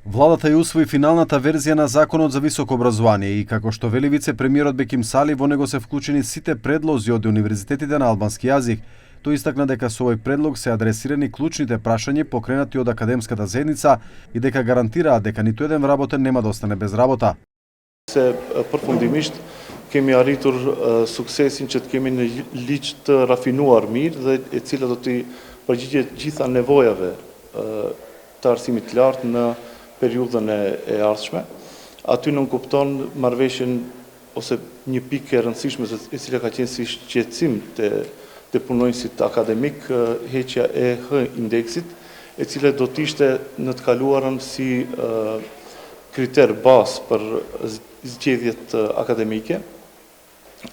Владата ја усвои финалната верзија на Законот за високо образование и како што вели вице-премиерот Беким Сали, во него се вклучени сите предлози од универзитетите на албански јазик. Тој истакна дека со овој предлог се адресирани клучните прашања покренати од академската заедница и дека гарантираат дека ниту еден вработен нема да остане без работа. Se përfundimisht kemi arritur suksesin që të kemi një ligj të rafinuar mirë dhe e cila do të përgjigjet gjitha nevojave të arsimit të lartë në periudhën e ardhshme. Aty nuk kupton marrëveshjen ose një pikë e rëndësishme e cila ka qenë si shqetësim te punonjësit akademik, heqja e H-indeksit, e cila do të ishte në të kaluarën si kriter bazë për zgjedhjet akademike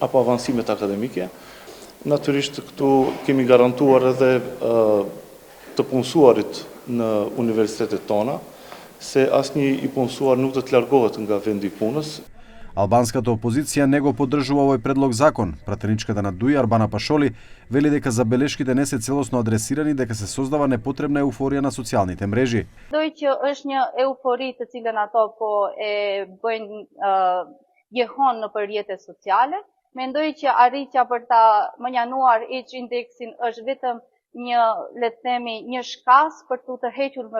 apo avansimet akademike. Natyrisht këtu kemi garantuar edhe të punësuarit në universitetet tona se asnjë i punësuar nuk do të largohet nga vendi i punës. Албанската опозиција не го поддржува овој предлог закон. Пратеничката на ДУИ Арбана Пашоли вели дека забелешките не се целосно адресирани, дека се создава непотребна еуфорија на социјалните мрежи. Mendoj që është një eufori të cilën ato po e bëjnë jehon nëpër rrjetet sociale. Mendoj që arritja për ta mënjanuar H-indeksin është vetëm një, le të themi, një shkas për të tërhequr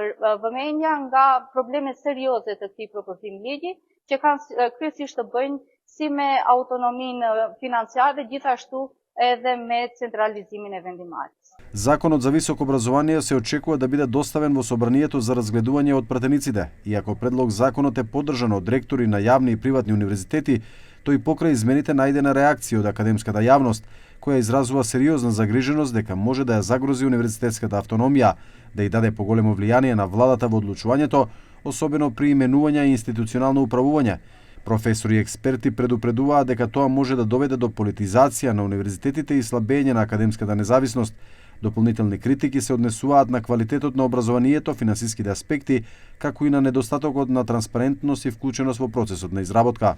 vëmendja nga problemet serioze të këtij propozimi ligji, që kanë kryesisht të bëjnë si me autonominë financiare, gjithashtu edhe me centralizimin e vendimarrjes. Законот за високо образование се очекува да биде доставен во собранието за разгледување од пратениците. Иако предлог законот е поддржан од ректори на јавни и приватни универзитети, тој покрај измените најдена реакција од академската јавност, која изразува сериозна загриженост дека може да ја загрози универзитетската автономија, да ја даде поголемо влијание на владата во одлучувањето, особено при именување и институционално управување. Професори и експерти предупредуваат дека тоа може да доведе до политизација на универзитетите и слабење на академската независност. Дополнителни критики се однесуваат на квалитетот на образованието, финансиските аспекти, како и на недостатокот на транспарентност и вклученост во процесот на изработка.